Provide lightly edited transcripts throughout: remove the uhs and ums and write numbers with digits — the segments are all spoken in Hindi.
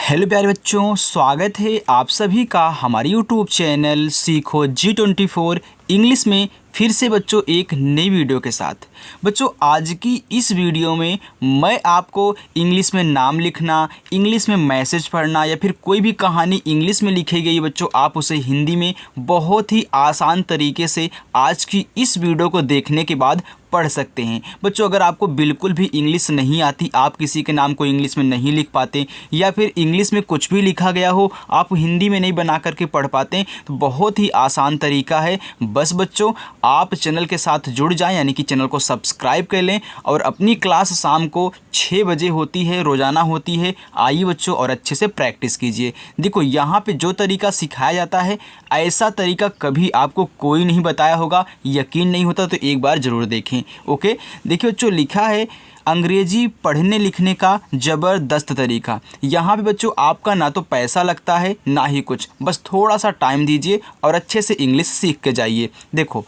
हेलो प्यारे बच्चों, स्वागत है आप सभी का हमारे यूट्यूब चैनल सीखो G24 इंग्लिश में फिर से बच्चों एक नई वीडियो के साथ। बच्चों आज की इस वीडियो में मैं आपको इंग्लिश में नाम लिखना, इंग्लिश में मैसेज पढ़ना या फिर कोई भी कहानी इंग्लिश में लिखी गई बच्चों आप उसे हिंदी में बहुत ही आसान तरीके से आज की इस वीडियो को देखने के बाद पढ़ सकते हैं। बच्चों अगर आपको बिल्कुल भी इंग्लिश नहीं आती, आप किसी के नाम को इंग्लिश में नहीं लिख पाते या फिर इंग्लिश में कुछ भी लिखा गया हो आप हिंदी में नहीं बना करके पढ़ पाते, तो बहुत ही आसान तरीका है। बस बच्चों आप चैनल के साथ जुड़ जाएं, यानी कि चैनल को सब्सक्राइब कर लें और अपनी क्लास शाम को 6 बजे होती है, रोज़ाना होती है। आइए बच्चों और अच्छे से प्रैक्टिस कीजिए। देखो यहाँ पे जो तरीका सिखाया जाता है ऐसा तरीका कभी आपको कोई नहीं बताया होगा। यकीन नहीं होता तो एक बार ज़रूर देखें। ओके, देखिए बच्चों लिखा है अंग्रेजी पढ़ने लिखने का ज़बरदस्त तरीका। यहाँ पे बच्चों आपका ना तो पैसा लगता है ना ही कुछ, बस थोड़ा सा टाइम दीजिए और अच्छे से इंग्लिश सीख के जाइए। देखो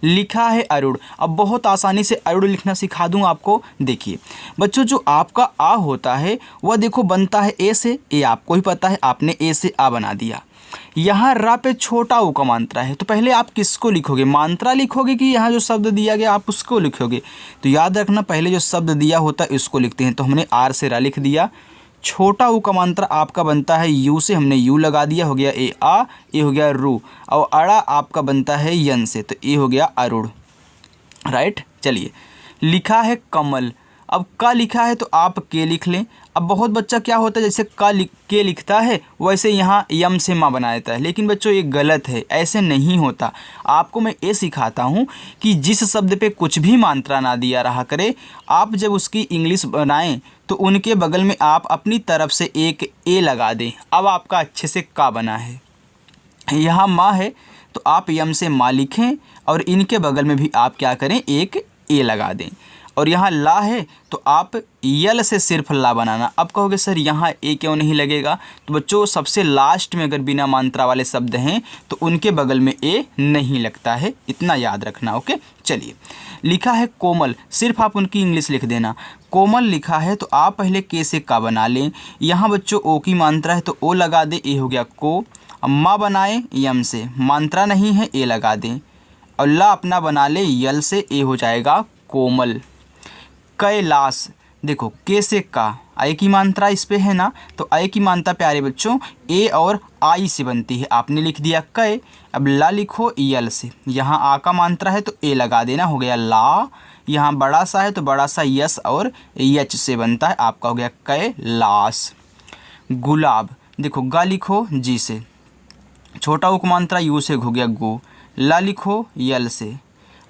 लिखा है अरुण, अब बहुत आसानी से अरुण लिखना सिखा दूँ आपको। देखिए बच्चों जो आपका आ होता है वह देखो बनता है ए से, ये आपको ही पता है, आपने ए से आ बना दिया। यहाँ रा पे छोटा ऊ का मात्रा है, तो पहले आप किसको लिखोगे, मात्रा लिखोगे कि यहाँ जो शब्द दिया गया आप उसको लिखोगे। तो याद रखना पहले जो शब्द दिया होता है उसको लिखते हैं। तो हमने आर से रा लिख दिया। छोटा ऊ का मात्रा आपका बनता है यू से, हमने यू लगा दिया, हो गया ए आ, ये हो गया रू। और अड़ा आपका बनता है यन से, तो ये हो गया अरुण। राइट, चलिए लिखा है कमल, अब का लिखा है तो आप के लिख लें। अब बहुत बच्चा क्या होता है जैसे के लिखता है वैसे यहाँ यम से माँ बना देता है, लेकिन बच्चों ये गलत है, ऐसे नहीं होता। आपको मैं ये सिखाता हूँ कि जिस शब्द पे कुछ भी मात्रा ना दिया रहा करे, आप जब उसकी इंग्लिश बनाएं तो उनके बगल में आप अपनी तरफ से एक ए लगा दें। अब आपका अच्छे से का बना है। यहाँ माँ है तो आप यम से माँ लिखें और इनके बगल में भी आप क्या करें, एक ए लगा दें। और यहाँ ला है तो आप यल से सिर्फ ला बनाना। अब कहोगे सर यहाँ ए क्यों नहीं लगेगा, तो बच्चों सबसे लास्ट में अगर बिना मात्रा वाले शब्द हैं तो उनके बगल में ए नहीं लगता है, इतना याद रखना। ओके, चलिए लिखा है कोमल, सिर्फ आप उनकी इंग्लिश लिख देना। कोमल लिखा है तो आप पहले के से का बना लें। यहाँ बच्चों ओ की मात्रा है तो ओ लगा दे, ए हो गया को। अम्मा बनाए यम से, मात्रा नहीं है ए लगा दें। और ला अपना बना ले यल से, ए हो जाएगा कोमल। कैलाश, देखो के से का, आई की मात्रा इस पे है ना, तो आई की मात्रा प्यारे बच्चों ए और आई से बनती है, आपने लिख दिया कै। अब ला लिखो यल से, यहाँ आ का मात्रा है तो ए लगा देना, हो गया ला। यहाँ बड़ा सा है तो बड़ा सा यस और यच से बनता है, आपका हो गया कैलाश। गुलाब, देखो गा लिखो जी से, छोटा उक मात्रा यू से हो गया गो। ला लिखो यल से,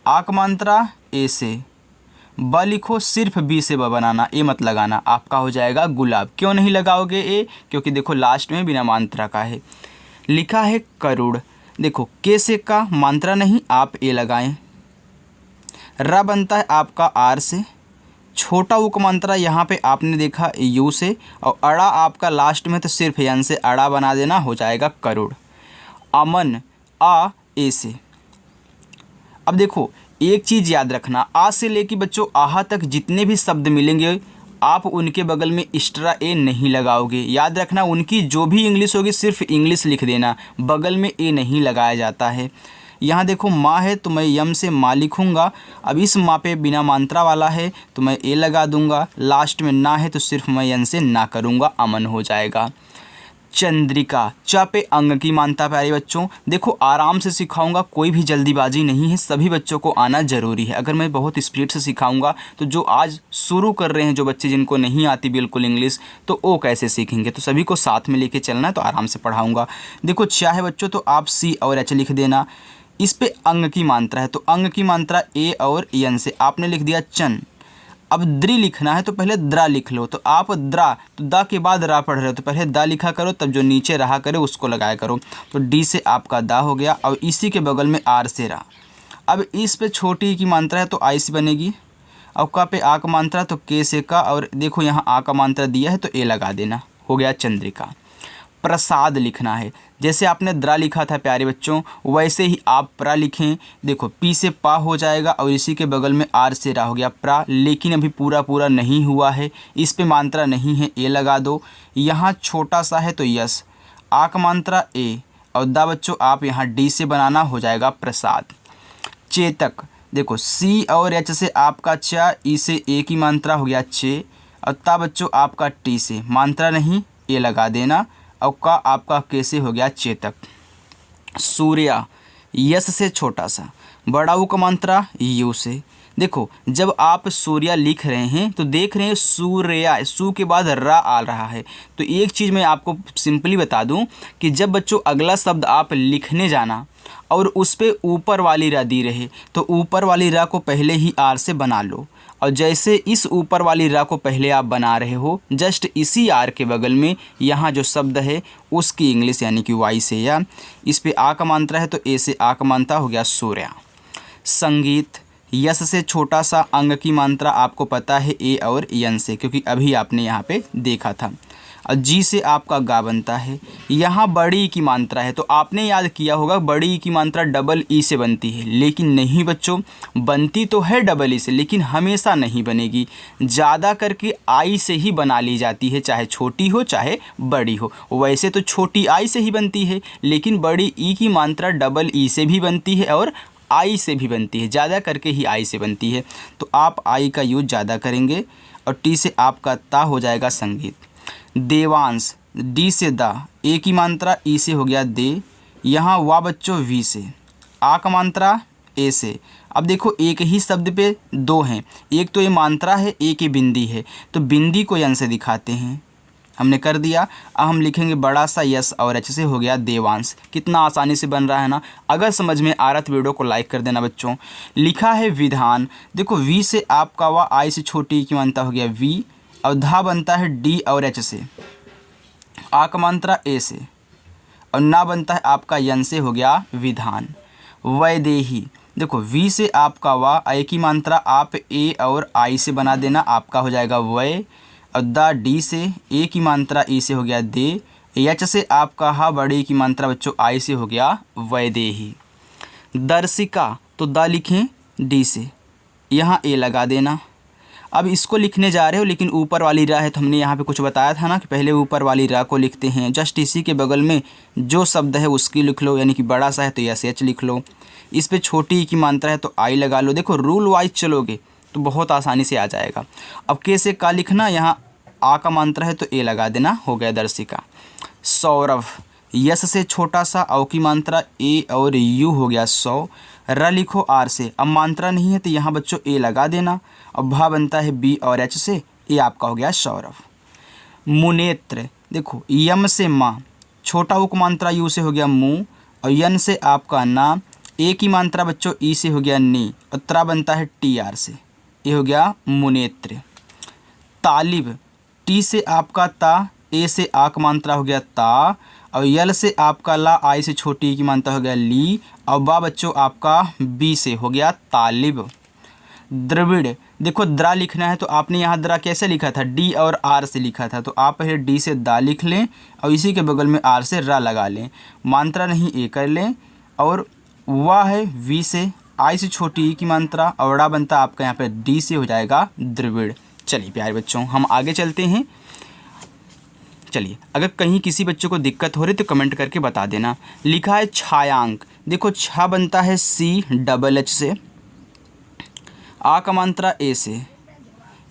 आ का मात्रा ए से। ब लिखो सिर्फ बी से ब बनाना, ए मत लगाना, आपका हो जाएगा गुलाब। क्यों नहीं लगाओगे ए, क्योंकि देखो लास्ट में बिना मात्रा का है। लिखा है करोड़, देखो के से का, मात्रा नहीं आप ए लगाएं। रा बनता है आपका आर से, छोटा ऊ का मात्रा यहाँ पे आपने देखा यू से, और अड़ा आपका लास्ट में तो सिर्फ यन से अड़ा बना देना, हो जाएगा करोड़। अमन आ ए से। अब देखो एक चीज़ याद रखना, आ से लेके बच्चों आहा तक जितने भी शब्द मिलेंगे आप उनके बगल में एक्स्ट्रा ए नहीं लगाओगे। याद रखना उनकी जो भी इंग्लिश होगी सिर्फ इंग्लिश लिख देना, बगल में ए नहीं लगाया जाता है। यहाँ देखो माँ है तो मैं यम से माँ लिखूँगा। अब इस माँ पे बिना मात्रा वाला है तो मैं ए लगा दूँगा। लास्ट में ना है तो सिर्फ मैं यन से ना करूँगा, अमन हो जाएगा। चंद्रिका, च पे अंग की मात्रा प्यारे बच्चों, देखो आराम से सिखाऊंगा, कोई भी जल्दीबाजी नहीं है, सभी बच्चों को आना ज़रूरी है। अगर मैं बहुत स्पीड से सिखाऊंगा तो जो आज शुरू कर रहे हैं जो बच्चे जिनको नहीं आती बिल्कुल इंग्लिश, तो वो कैसे सीखेंगे। तो सभी को साथ में लेके चलना है, तो आराम से पढ़ाऊँगा। देखो चा है बच्चों तो आप सी और एच लिख देना। इस पे अंग की मात्रा है तो अंग की मात्रा ए और यन से, आपने लिख दिया चन। अब द्रि लिखना है तो पहले द्रा लिख लो, तो आप द्रा तो दा के बाद रा पढ़ रहे हो तो पहले दा लिखा करो, तब जो नीचे रहा करे उसको लगाया करो। तो डी से आपका दा हो गया और इसी के बगल में आर से रा। अब इस पे छोटी की मात्रा है तो आई से बनेगी, और का पे आ का मात्रा तो के से का, और देखो यहाँ आ का मात्रा दिया है तो ए लगा देना, हो गया चंद्रिका। प्रसाद लिखना है। जैसे आपने द्रा लिखा था प्यारे बच्चों, वैसे ही आप प्रा लिखें। देखो पी से पा हो जाएगा और इसी के बगल में आर से रा हो गया प्रा, लेकिन अभी पूरा नहीं हुआ है, इस पे मात्रा नहीं है, ए लगा दो। यहाँ छोटा सा है तो यस, आ का मात्रा ए और दा बच्चों आप यहाँ डी से बनाना, हो जाएगा प्रसाद। चेतक, देखो सी और एच से आपका चा, ई से ए की मात्रा हो गया चे, और ता बच्चों आपका टी से मात्रा नहीं, ए लगा देना, और का आपका के से हो गया चेतक। सूर्या, यस से छोटा सा, बड़ा ऊ का मात्रा यू से। देखो जब आप सूर्या लिख रहे हैं तो देख रहे हैं सूर्या, सू के बाद रा आ रहा है। तो एक चीज़ मैं आपको सिंपली बता दूं कि जब बच्चों अगला शब्द आप लिखने जाना और उस पर ऊपर वाली रा दी रहे तो ऊपर वाली रा को पहले ही आर से बना लो, और जैसे इस ऊपर वाली रा को पहले आप बना रहे हो, जस्ट इसी आर के बगल में यहाँ जो शब्द है उसकी इंग्लिश यानी कि वाई से, या इस पे आ का मात्रा है तो ए से आ का मात्रा हो गया सूर्या। संगीत, यस से छोटा सा, अंग की मात्रा आपको पता है ए और यन से, क्योंकि अभी आपने यहाँ पे देखा था। और जी से आपका गा बनता है। यहाँ बड़ी की मात्रा है तो आपने याद किया होगा बड़ी की मात्रा डबल ई से बनती है, लेकिन नहीं बच्चों, बनती तो है डबल ई से, लेकिन हमेशा नहीं बनेगी, ज़्यादा करके आई से ही बना ली जाती है, चाहे छोटी हो चाहे बड़ी हो। वैसे तो छोटी आई से ही बनती है, लेकिन बड़ी ई की मात्रा डबल ई से भी बनती है और आई से भी बनती है, ज़्यादा करके ही आई से बनती है, तो आप आई का यूज ज़्यादा करेंगे। और टी से आपका ता हो जाएगा संगीत। देवांश, डी से दा, ए की मात्रा ई से हो गया दे, यहाँ वा बच्चों वी से, आ का मात्रा ए से। अब देखो एक ही शब्द पे दो हैं, एक तो ये मात्रा है, एक ही बिंदी है, तो बिंदी को यन से दिखाते हैं, हमने कर दिया। अब हम लिखेंगे बड़ा सा यस और एच से, हो गया देवांश। कितना आसानी से बन रहा है ना। अगर समझ में आ रहा तो वीडियो को लाइक कर देना बच्चों। लिखा है विधान, देखो वी से आपका वा, आई से छोटी की मात्रा हो गया वी, और धा बनता है डी और एच से, आ का मात्रा ए से, और ना बनता है आपका यन से, हो गया विधान। वैदेही, देखो वी से आपका वा, आई की मात्रा आप ए और आई से बना देना, आपका हो जाएगा वै, और दा डी से, ए की मात्रा ई से हो गया दे, एच से आपका हा, बड़ी की मात्रा बच्चों आई से हो गया वैदेही। दर्शिका, तो दा लिखें डी से, यहाँ ए लगा देना। अब इसको लिखने जा रहे हो लेकिन ऊपर वाली रा है, तो हमने यहाँ पे कुछ बताया था ना कि पहले ऊपर वाली रा को लिखते हैं, जस्ट इसी के बगल में जो शब्द है उसकी लिख लो, यानी कि बड़ा सा है तो यस एच लिख लो, इस पे छोटी की मात्रा है तो आई लगा लो। देखो रूल वाइज चलोगे तो बहुत आसानी से आ जाएगा। अब के से का लिखना, यहाँ आ का मात्रा है तो ए लगा देना, हो गया दर्शिका। सौरभ, यस से छोटा सा, औ की मात्रा ए और यू, हो गया सौ, र लिखो आर से, अब मात्रा नहीं है तो यहाँ बच्चों ए लगा देना, अब भा बनता है बी और एच से, ए आपका हो गया सौरभ। मुनेत्र, देखो यम से माँ, छोटा ऊ की मात्रा यू से हो गया मुँह, और यन से आपका ना, ए की मात्रा बच्चों ई से हो गया नी, और त्रा बनता है टी आर से, ये हो गया मुनेत्र। तालिब, टी से आपका ता, ए से आ की मात्रा हो गया ता, और यल से आपका ला, आई से छोटी की मात्रा हो गया ली, और बा बच्चों आपका बी से हो गया तालिब। द्रविड़, देखो द्रा लिखना है तो आपने यहाँ द्रा कैसे लिखा था, डी और आर से लिखा था, तो आप पहले डी से दा लिख लें और इसी के बगल में आर से रा लगा लें, मात्रा नहीं ए कर लें, और वाह है वी से, आई से छोटी ई की मात्रा, और ड़ा बनता आपका यहाँ पे डी से, हो जाएगा द्रविड़। चलिए प्यारे बच्चों हम आगे चलते हैं। चलिए अगर कहीं किसी बच्चों को दिक्कत हो रही तो कमेंट करके बता देना। लिखा है छायांक, देखो छा बनता है सी डबल एच से, आ का मात्रा ए से,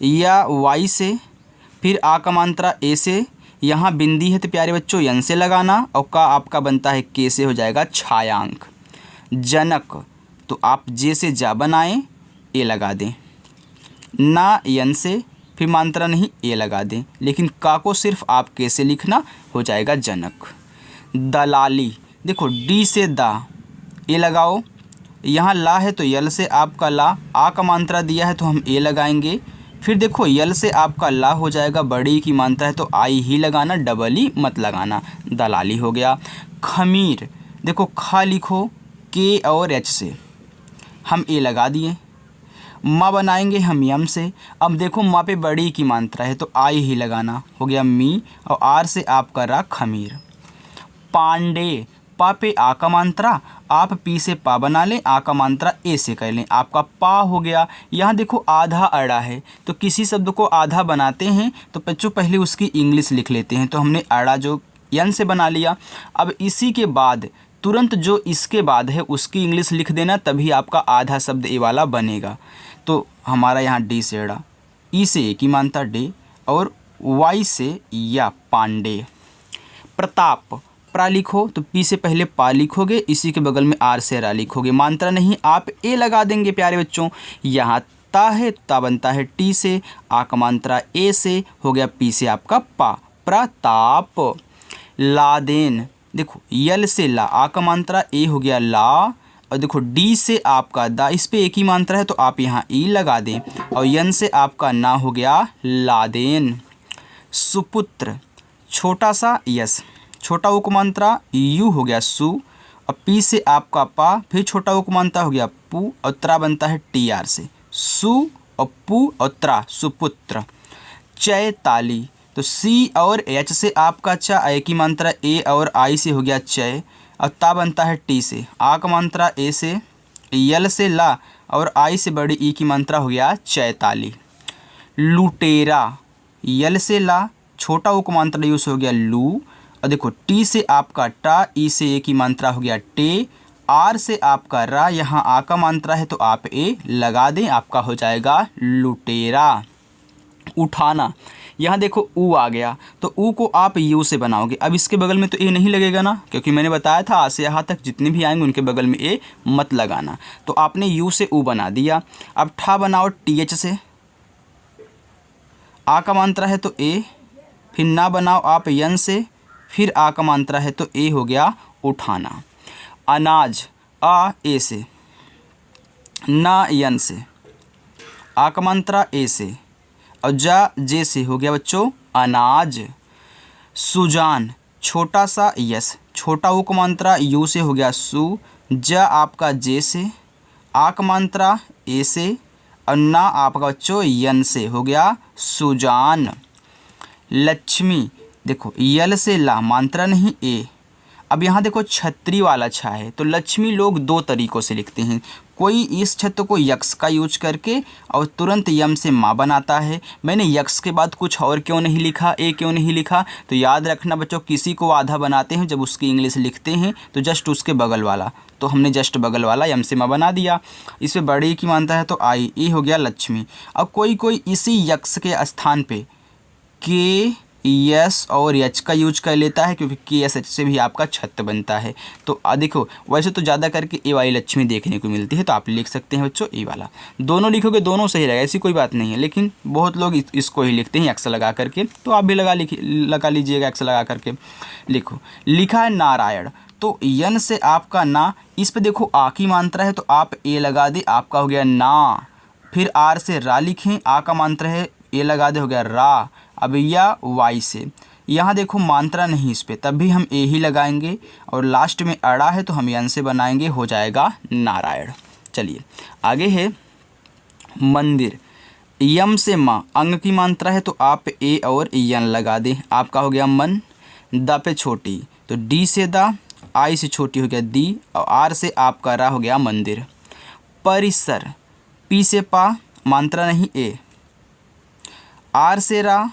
या वाई से, फिर आ का मात्रा ए से, यहाँ बिंदी है तो प्यारे बच्चों यन से लगाना, और का आपका बनता है के से, हो जाएगा छायांक। जनक, तो आप जे से जा बनाएं, ए लगा दें, ना यन से, फिर मात्रा नहीं ए लगा दें, लेकिन का को सिर्फ आप के से लिखना, हो जाएगा जनक। दलाली, देखो डी से दा, ए लगाओ, यहाँ ला है तो यल से आपका ला, आ का मात्रा दिया है तो हम ए लगाएंगे, फिर देखो यल से आपका ला हो जाएगा, बड़ी की मात्रा है तो आई ही लगाना, डबल ई मत लगाना, दलाली हो गया। खमीर, देखो खा लिखो के और एच से, हम ए लगा दिए, माँ बनाएंगे हम यम से, अब देखो माँ पे बड़ी की मात्रा है तो आई ही लगाना, हो गया मी, और आर से आपका रा खमीर। पांडे, पा पे आ का मात्रा, आप पी से पा बना लें, आ का मात्रा ए से कर लें, आपका पा हो गया। यहाँ देखो आधा अड़ा है, तो किसी शब्द को आधा बनाते हैं तो बच्चों पहले उसकी इंग्लिश लिख लेते हैं। तो हमने अड़ा जो यन से बना लिया। अब इसी के बाद तुरंत जो इसके बाद है उसकी इंग्लिश लिख देना, तभी आपका आधा शब्द ए वाला बनेगा। तो हमारा यहाँ डी से अड़ा, ई से ए की मानता डे, और वाई से या पांडे। प्रताप, प्रा लिखो तो पी से पहले पा लिखोगे, इसी के बगल में आर से रा लिखोगे, मात्रा नहीं आप ए लगा देंगे प्यारे बच्चों। यहाँ ता है, ता बनता है टी से, आ का मात्रा ए से हो गया, पी से आपका पा, प्रताप। लादेन, देखो यल से ला, आ का मात्रा ए हो गया ला, और देखो डी से आपका दा, इस पे एक ही मात्रा है तो आप यहाँ ई लगा दें, और यन से आपका ना हो गया लादेन। सुपुत्र, छोटा सा यस, छोटा उपमात्रा यू हो गया सु, और पी से आपका पा, फिर छोटा उपमात्रा हो गया पू, और त्रा बनता है टी आर से, सु और पू और त्रा, सुपुत्र। चैताली, तो सी और एच से आपका चा, ए की मात्रा ए और आई से हो गया चय, और ता बनता है टी से, आ का मात्रा ए से, यल से ला, और आई से बड़ी ई की मात्रा हो गया चैताली। लुटेरा, यल से ला, छोटा उपमात्रा यूँ से हो गया लू, और देखो टी से आपका टा, ई से ए की मात्रा हो गया टे, आर से आपका रा, यहाँ आ का मात्रा है तो आप ए लगा दें, आपका हो जाएगा लुटेरा। उठाना, यहाँ देखो ऊ आ गया तो ऊ को आप यू से बनाओगे। अब इसके बगल में तो ए नहीं लगेगा ना, क्योंकि मैंने बताया था आ से यहाँ तक जितने भी आएंगे उनके बगल में ए मत लगाना। तो आपने यू से ऊ बना दिया। अब ठा बनाओ टी एच से, आ का मात्रा है तो ए, फिर ना बनाओ आप यन से, फिर आ का मात्रा है तो ए हो गया उठाना। अनाज, आ ए से, ना यन से, आ का मात्रा ए से, और जा जे से हो गया बच्चों अनाज। सुजान, छोटा सा यस, छोटा ऊ का मात्रा यू से हो गया सु, जा आपका जे से, आ का मात्रा ए से, और ना आपका बच्चों यन से हो गया सुजान। लक्ष्मी, देखो यल से ला, मात्रा नहीं ए। अब यहाँ देखो छतरी वाला छा है, तो लक्ष्मी लोग दो तरीक़ों से लिखते हैं। कोई इस छत्र को यक्स का यूज करके और तुरंत यम से माँ बनाता है। मैंने यक्स के बाद कुछ और क्यों नहीं लिखा, ए क्यों नहीं लिखा, तो याद रखना बच्चों, किसी को आधा बनाते हैं जब उसकी इंग्लिश लिखते हैं तो जस्ट उसके बगल वाला, तो हमने जस्ट बगल वाला यम से माँ बना दिया। इसमें बड़े की मानता है तो आई, ए हो गया लक्ष्मी। अब कोई इसी यक्स के स्थान पे के, यस और एच का यूज कर लेता है, क्योंकि के एस एच से भी आपका छत बनता है। तो देखो वैसे तो ज़्यादा करके ए वाली लक्ष्मी देखने को मिलती है, तो आप लिख सकते हैं बच्चों ए वाला। दोनों लिखोगे दोनों सही रहेगा, ऐसी कोई बात नहीं है, लेकिन बहुत लोग इसको ही लिखते हैं एक्स लगा करके, तो आप भी लगा लीजिएगा एक्स लगा करके। लिखो, लिखा है नारायण, तो यन से आपका ना, इस पे देखो आ की मात्रा है तो आप ए लगा दे, आपका हो गया ना। फिर आर से रा लिखें, आ का मात्रा है ए लगा दे, हो गया रा। अब या वाई से, यहाँ देखो मात्रा नहीं इस पे, तब भी हम ए ही लगाएंगे, और लास्ट में अड़ा है तो हम यन से बनाएंगे, हो जाएगा नारायण। चलिए आगे है मंदिर, यम से माँ, अंग की मात्रा है तो आप ए और यन लगा दें, आपका हो गया मन। द पे छोटी तो डी से दा, आई से छोटी हो गया दी, और आर से आपका रा हो गया मंदिर। परिसर, पी से पा, मात्रा नहीं ए, आर से रा,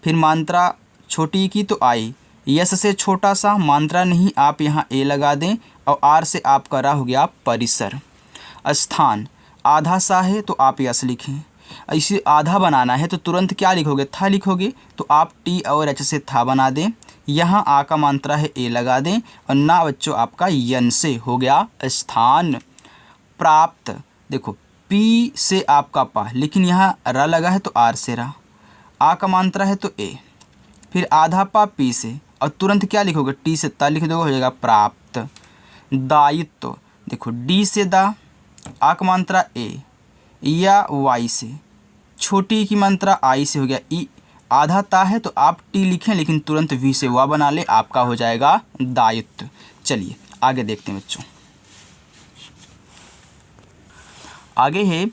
फिर मात्रा छोटी की तो आई, यस से छोटा सा, मात्रा नहीं आप यहाँ ए लगा दें, और आर से आपका रा हो गया परिसर। स्थान, आधा सा है तो आप यस लिखें, इसे आधा बनाना है तो तुरंत क्या लिखोगे, था लिखोगे, तो आप टी और एच से था बना दें, यहाँ आ का मात्रा है ए लगा दें, और ना बच्चों आपका यन से हो गया स्थान। प्राप्त, देखो पी से आपका पा, लेकिन यहाँ रा लगा है तो आर से रा, आ का मात्रा है तो ए, फिर आधा पा पी से, और तुरंत क्या लिखोगे, टी से ता लिख दोगे, हो जाएगा प्राप्त। दायित्व, देखो डी से दा, आ का मात्रा ए, या वाई से, छोटी की मात्रा आई से हो गया ई, आधा ता है तो आप टी लिखें, लेकिन तुरंत वी से वा बना ले, आपका हो जाएगा दायित्व। चलिए आगे देखते हैं बच्चों। आगे है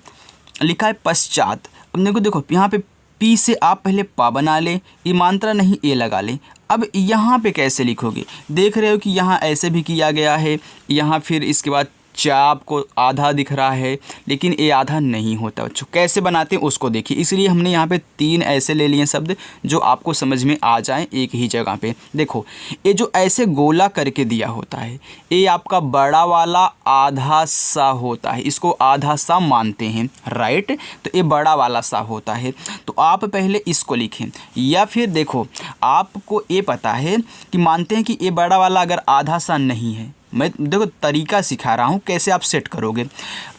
लिखा है पश्चात। अब देखो यहाँ पे पी से आप पहले पा बना लें, ये मात्रा नहीं ए लगा लें। अब यहाँ पे कैसे लिखोगे, देख रहे हो कि यहाँ ऐसे भी किया गया है, यहाँ फिर इसके बाद चा आपको आधा दिख रहा है, लेकिन ये आधा नहीं होता बच्चों। कैसे बनाते हैं उसको देखिए, इसलिए हमने यहाँ पे 3 ऐसे ले लिए शब्द जो आपको समझ में आ जाएं एक ही जगह पे। देखो ये जो ऐसे गोला करके दिया होता है, ये आपका बड़ा वाला आधा सा होता है, इसको आधा सा मानते हैं, राइट। तो ये बड़ा वाला सा होता है, तो आप पहले इसको लिखें। या फिर देखो आपको ये पता है कि मानते हैं कि ये बड़ा वाला अगर आधा सा नहीं है, मैं देखो तरीका सिखा रहा हूँ कैसे आप सेट करोगे।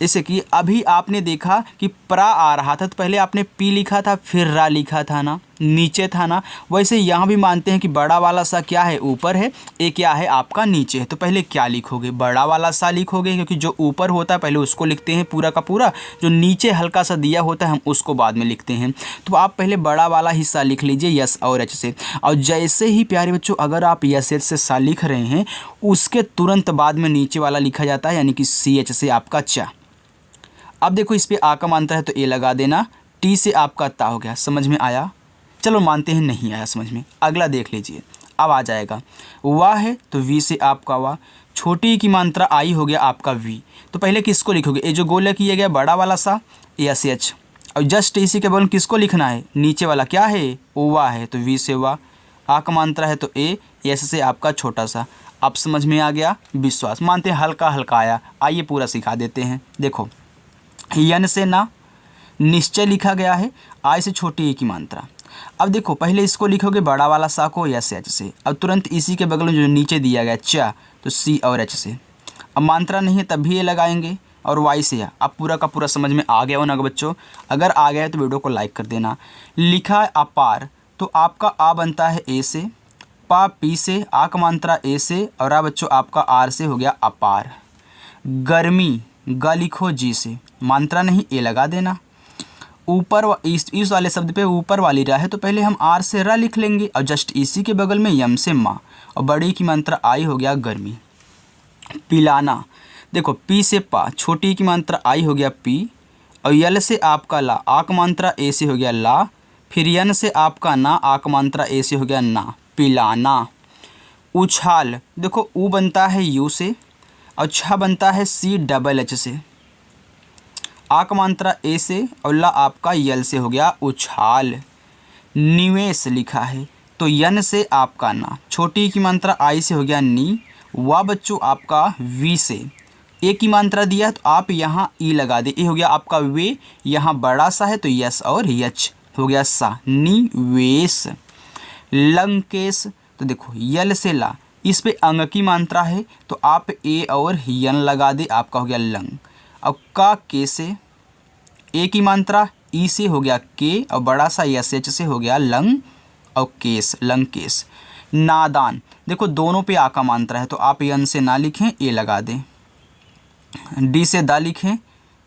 जैसे कि अभी आपने देखा कि प्रा आ रहा था तो पहले आपने पी लिखा था, फिर रा लिखा था ना, नीचे था ना। वैसे यहाँ भी मानते हैं कि बड़ा वाला सा क्या है, ऊपर है, ये क्या है आपका नीचे है। तो पहले क्या लिखोगे, बड़ा वाला सा लिखोगे, क्योंकि जो ऊपर होता है पहले उसको लिखते हैं पूरा का पूरा, जो नीचे हल्का सा दिया होता है हम उसको बाद में लिखते हैं। तो आप पहले बड़ा वाला हिस्सा लिख लीजिए यस और एच से। और जैसे ही प्यारे बच्चों अगर आप यस एच से सा लिख रहे हैं, उसके तुरंत बाद में नीचे वाला लिखा जाता है, यानी कि सी एच से आपका चा। अब देखो इस पर आ का मात्रा है तो ए लगा देना, टी से आपका ता हो गया। समझ में आया? चलो मानते हैं नहीं आया समझ में, अगला देख लीजिए। अब आ जाएगा वाह है तो वी से आपका वाह, छोटी की मात्रा आई हो गया आपका वी। तो पहले किसको लिखोगे, ये जो गोला किया गया बड़ा वाला सा एस एच, और जस्ट इसी के बगल में किसको लिखना है, नीचे वाला क्या है ओ वाह है तो वी से वाह, आ का मात्रा है तो ए, एस से आपका छोटा सा। अब समझ में आ गया? विश्वास मानते हैं हल्का हल्का आया। आइए पूरा सिखा देते हैं। देखो यन से ना निश्चय लिखा गया है, आय से छोटी ए की मात्रा। अब देखो पहले इसको लिखोगे बड़ा वाला सा को एस एच से, अब तुरंत इसी के बगल में जो नीचे दिया गया चा तो सी और एच से। अब मात्रा नहीं है तब भी ये लगाएंगे, और वाई से अब पूरा का पूरा समझ में आ गया हो ना बच्चों? अगर आ गया है तो वीडियो को लाइक कर देना। लिखा है अपार, तो आपका आ बनता है ए से, पा पी से, आ का मात्रा ए से, और आ बच्चों आपका आर से हो गया अपार। गर्मी ग लिखो जी से, मात्रा नहीं ए लगा देना। ऊपर इस वाले शब्द पे ऊपर वाली रा है तो पहले हम आर से रा लिख लेंगे, और जस्ट इसी के बगल में यम से माँ, और बड़ी की मात्रा आई हो गया गर्मी। पिलाना, देखो पी से पा, छोटी की मात्रा आई हो गया पी, और यल से आपका ला, आ का मात्रा ए से हो गया ला, फिर यन से आपका ना, आ का मात्रा ए से हो गया ना, पिलाना। उछाल, देखो ऊ बनता है यू से, और छा बनता है सी डबल एच से, आ का मात्रा ए से, और ला आपका यल से हो गया उछाल। निवेश लिखा है तो यन से आपका ना, छोटी की मात्रा आई से हो गया नी, वा बच्चों आपका वी से, ए की मात्रा दिया है तो आप यहाँ ई लगा दे, ए हो गया आपका वे, यहाँ बड़ा सा है तो यस और यच हो गया सा, निवेश। लंकेश, तो देखो यल से ला, इस पे अंग की मात्रा है तो आप ए और यन लगा दे, आपका हो गया लंग। अब का के से, ए की मात्रा ई से हो गया के, और बड़ा सा यस एच से हो गया लंग और केस, लंकेश। नादान, देखो दोनों पे आ का मात्रा है तो आप यन से ना लिखें ए लगा दें, डी से दा लिखें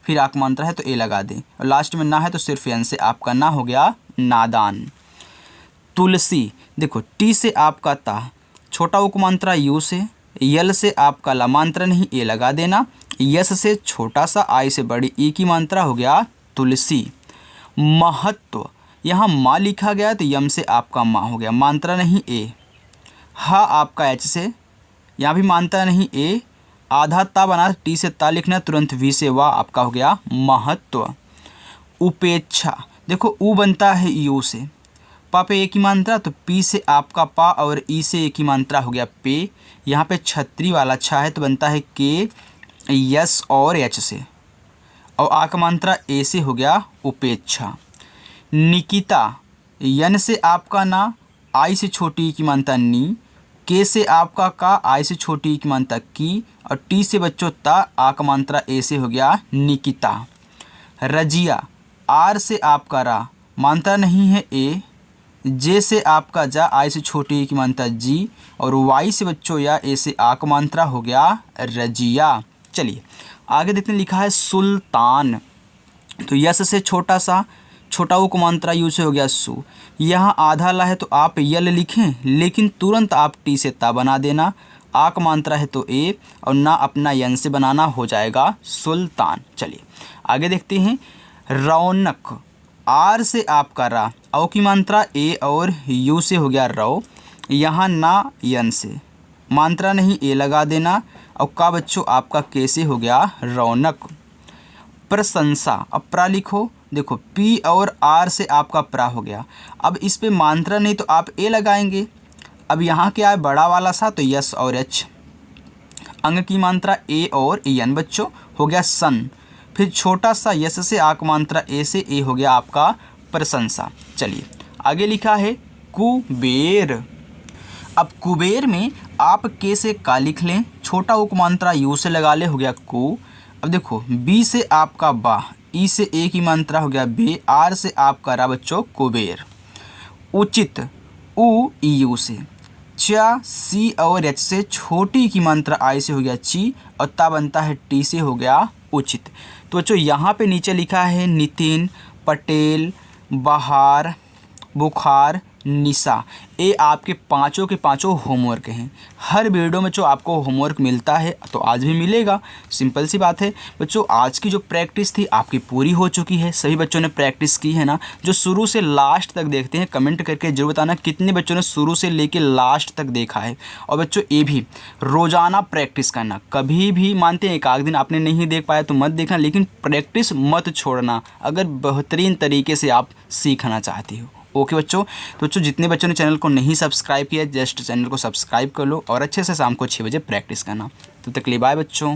फिर आ का मात्रा है तो ए लगा दें, और लास्ट में ना है तो सिर्फ यन से आपका ना हो गया नादान। तुलसी, देखो टी से आपका ता, छोटा उक मात्रा यू से, यल से आपका ला, मात्रा नहीं ए लगा देना, यस से छोटा सा, आई से बड़ी ई की मात्रा हो गया तुलसी। महत्व, यहाँ माँ लिखा गया तो यम से आपका माँ हो गया, मात्रा नहीं ए, हा आपका एच से, यहाँ भी मात्रा नहीं ए, आधा ता बना टी से ता लिखना, तुरंत वी से वाह, आपका हो गया महत्व। उपेक्षा, देखो ऊ बनता है यू से, पा पे ए की मात्रा तो पी से आपका पा, और ई से ए की मात्रा हो गया पे, यहाँ पे छतरी वाला छा है तो बनता है के, यस और एच से, और आ का मात्रा ए से हो गया उपेक्षा। निकिता, यन से आपका ना, आई से छोटी की मात्रा नी, के से आपका का, आई से छोटी की मात्रा की, और टी से बच्चों ता, आ का मात्रा ए से हो गया निकिता। रजिया, आर से आपका रा, मात्रा नहीं है ए, जे से आपका जा, आई से छोटी की मात्रा जी, और वाई से बच्चों या ए से आ का मात्रा हो गया रजिया। चलिए आगे देखते हैं, लिखा है सुल्तान, तो यस से छोटा सा, छोटा वो को मात्रा यू से हो गया सु, यहाँ आधा ला है तो आप यल लिखें, लेकिन तुरंत आप टी से ता बना देना, आ का मात्रा है तो ए, और ना अपना यन से बनाना, हो जाएगा सुल्तान। चलिए आगे देखते हैं। रौनक, आर से आपका रा, औ की मात्रा ए और यू से हो गया रौ, यहाँ ना यन से मात्रा नहीं ए लगा देना, और का बच्चों आपका कैसे हो गया रौनक। प्रशंसा, अब प्रा लिखो, देखो पी और आर से आपका प्रा हो गया। अब इस पे मात्रा नहीं तो आप ए लगाएंगे। अब यहाँ क्या है बड़ा वाला सा तो यस और एच, अंग की मात्रा ए और एन बच्चों हो गया सन। फिर छोटा सा यस से आक मात्रा ए से ए हो गया आपका प्रशंसा। चलिए आगे लिखा है कुबेर। अब कुबेर में आप के से का लिख लें, छोटा उक मात्रा यू से लगा ले, हो गया कु। अब देखो बी से आपका बा, ई से ए की मात्रा हो गया बे, आर से आपका रा बच्चों कुबेर। उचित उ यू से, चा सी और एच से छोटी की मात्रा आई से हो गया ची, और ता बनता है टी से हो गया उचित। तो बच्चों यहाँ पे नीचे लिखा है नितिन, पटेल, बहार, बुखार, निशा, ये आपके पांचों के पांचों होमवर्क हैं। हर वीडियो में जो आपको होमवर्क मिलता है तो आज भी मिलेगा, सिंपल सी बात है। बच्चों आज की जो प्रैक्टिस थी आपकी पूरी हो चुकी है, सभी बच्चों ने प्रैक्टिस की है ना। जो शुरू से लास्ट तक देखते हैं कमेंट करके जरूर बताना कितने बच्चों ने शुरू से लेके लास्ट तक देखा है। और बच्चों ये भी रोज़ाना प्रैक्टिस करना, कभी भी मानते हैं एक आध दिन आपने नहीं देख पाया तो मत देखना, लेकिन प्रैक्टिस मत छोड़ना अगर बेहतरीन तरीके से आप सीखना चाहते हो। ओके बच्चों, तो बच्चों जितने बच्चों ने चैनल को नहीं सब्सक्राइब किया जस्ट चैनल को सब्सक्राइब कर लो और अच्छे से शाम को 6 बजे प्रैक्टिस करना। तब तक के लिए बाय बच्चों।